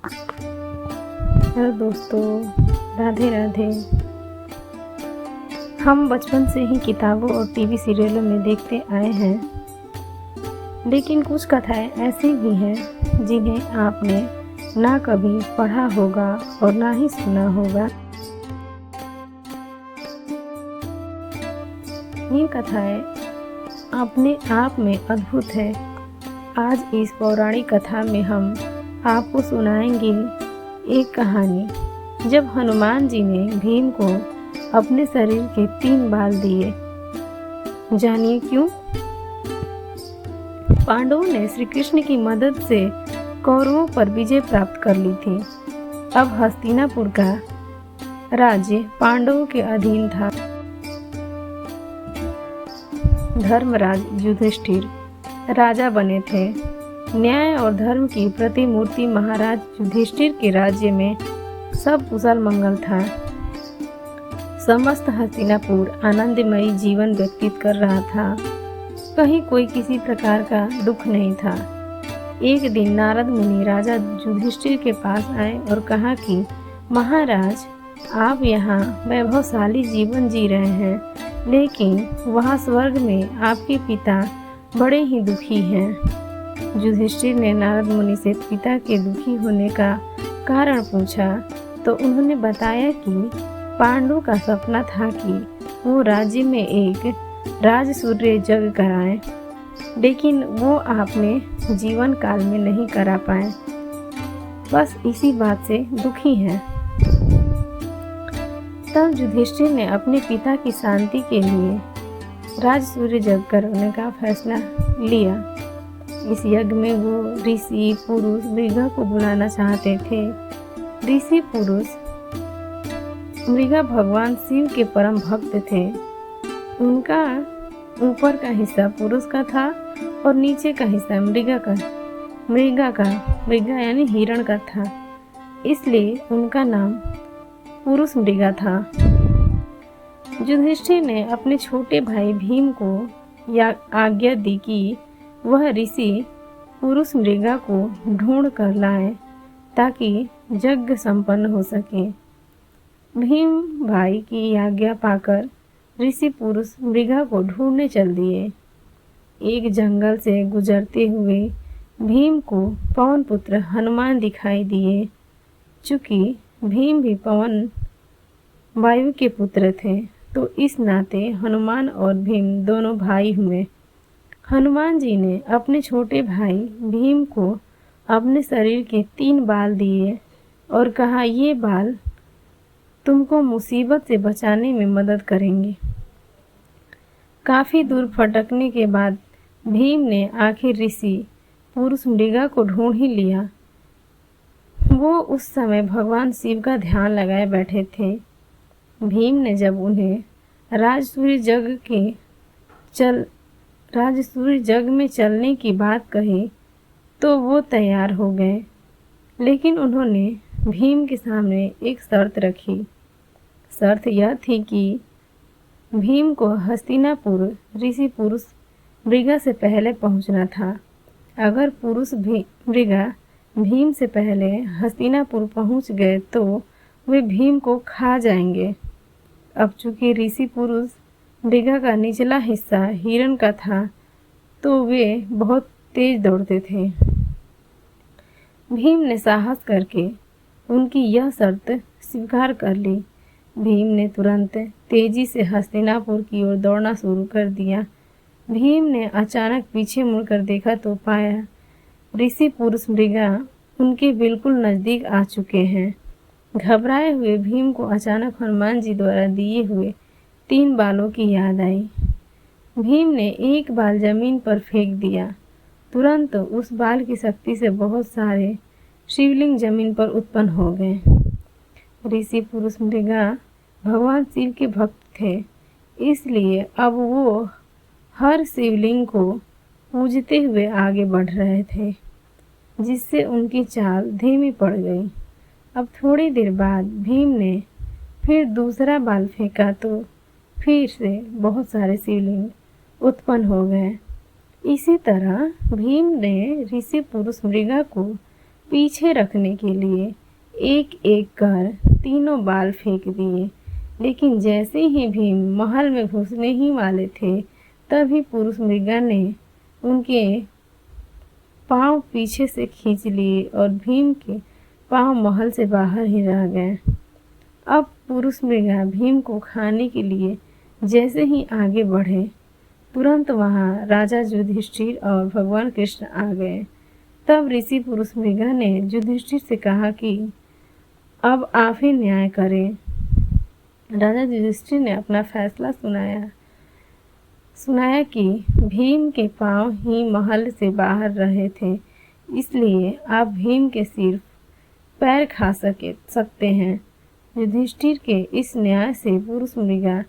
Hello दोस्तों, राधे राधे। हम बचपन से ही किताबों और टीवी सीरियलों में देखते आए हैं, लेकिन कुछ कथाएं ऐसी भी हैं जिन्हें आपने ना कभी पढ़ा होगा और ना ही सुना होगा। ये कथाएं अपने आप में अद्भुत है। आज इस पौराणिक कथा में हम आपको सुनाएंगे एक कहानी, जब हनुमान जी ने भीम को अपने शरीर के 3 बाल दिए। जानिए क्यों। पांडवों ने श्री कृष्ण की मदद से कौरवों पर विजय प्राप्त कर ली थी। अब हस्तिनापुर का राज्य पांडवों के अधीन था। धर्मराज युधिष्ठिर राजा बने थे। न्याय और धर्म की प्रतिमूर्ति महाराज युधिष्ठिर के राज्य में सब कुशल मंगल था। समस्त हस्तिनापुर आनंदमयी जीवन व्यतीत कर रहा था। कहीं कोई किसी प्रकार का दुख नहीं था। एक दिन नारद मुनि राजा युधिष्ठिर के पास आए और कहा कि महाराज, आप यहाँ वैभवशाली जीवन जी रहे हैं, लेकिन वहाँ स्वर्ग में आपके पिता बड़े ही दुखी हैं। युधिष्ठिर ने नारद मुनि से पिता के दुखी होने का कारण पूछा तो उन्होंने बताया कि पांडु का सपना था कि वो राज्य में एक राजसूय यज्ञ कराएं, लेकिन वो आपने जीवन काल में नहीं करा पाए। बस इसी बात से दुखी हैं। तब युधिष्ठिर ने अपने पिता की शांति के लिए राजसूय यज्ञ करने का फैसला लिया। इस यज्ञ में वो ऋषि पुरुष मृगा को बुलाना चाहते थे। ऋषि पुरुष मृगा भगवान शिव के परम भक्त थे। उनका ऊपर का हिस्सा पुरुष का था और नीचे का हिस्सा मृगा यानी हिरण का था। इसलिए उनका नाम पुरुष मृगा था। युधिष्ठिर ने अपने छोटे भाई भीम को आज्ञा दी कि वह ऋषि पुरुष मृगा को ढूंढ कर लाए ताकि यज्ञ संपन्न हो सके। भीम भाई की आज्ञा पाकर ऋषि पुरुष मृगा को ढूंढने चल दिए। एक जंगल से गुजरते हुए भीम को पवन पुत्र हनुमान दिखाई दिए। चूंकि भीम भी पवन वायु के पुत्र थे, तो इस नाते हनुमान और भीम दोनों भाई हुए। हनुमान जी ने अपने छोटे भाई भीम को अपने शरीर के 3 बाल दिए और कहा, ये बाल तुमको मुसीबत से बचाने में मदद करेंगे। काफ़ी दूर फटकने के बाद भीम ने आखिर ऋषि पुरुष मृगा को ढूंढ ही लिया। वो उस समय भगवान शिव का ध्यान लगाए बैठे थे। भीम ने जब उन्हें राजसूय यज्ञ में चलने की बात कही तो वो तैयार हो गए, लेकिन उन्होंने भीम के सामने एक शर्त रखी। शर्त यह थी कि भीम को हस्तिनापुर ऋषि पुरुष मृगा से पहले पहुंचना था। अगर पुरुष मृगा भीम से पहले हस्तिनापुर पहुंच गए तो वे भीम को खा जाएंगे। अब चूंकि ऋषि पुरुष मृगा का निचला हिस्सा हिरण का था, तो वे बहुत तेज दौड़ते थे। भीम ने साहस करके उनकी यह शर्त स्वीकार कर ली। भीम ने तुरंत तेजी से हस्तिनापुर की ओर दौड़ना शुरू कर दिया। भीम ने अचानक पीछे मुड़कर देखा तो पाया ऋषि पुरुष मृगा उनके बिल्कुल नज़दीक आ चुके हैं। घबराए हुए भीम को अचानक हनुमान जी द्वारा दिए हुए 3 बालों की याद आई। भीम ने एक बाल जमीन पर फेंक दिया। तुरंत उस बाल की शक्ति से बहुत सारे शिवलिंग जमीन पर उत्पन्न हो गए। ऋषि पुरुष मृगा भगवान शिव के भक्त थे, इसलिए अब वो हर शिवलिंग को पूजते हुए आगे बढ़ रहे थे, जिससे उनकी चाल धीमी पड़ गई। अब थोड़ी देर बाद भीम ने फिर दूसरा बाल फेंका तो फिर से बहुत सारे शिवलिंग उत्पन्न हो गए। इसी तरह भीम ने ऋषि पुरुष मृगा को पीछे रखने के लिए एक एक कर तीनों बाल फेंक दिए। लेकिन जैसे ही भीम महल में घुसने ही वाले थे, तभी पुरुष मृगा ने उनके पांव पीछे से खींच लिए और भीम के पांव महल से बाहर ही रह गए। अब पुरुष मृगा भीम को खाने के लिए जैसे ही आगे बढ़े, तुरंत वहां राजा युधिष्ठिर और भगवान कृष्ण आ गए। तब ऋषि पुरुष मृगा ने युधिष्ठिर से कहा कि अब आप ही न्याय करें। राजा युधिष्ठिर ने अपना फैसला सुनाया कि भीम के पांव ही महल से बाहर रहे थे, इसलिए आप भीम के सिर्फ पैर खा सकते हैं। युधिष्ठिर के इस न्याय से पुरुष मृगा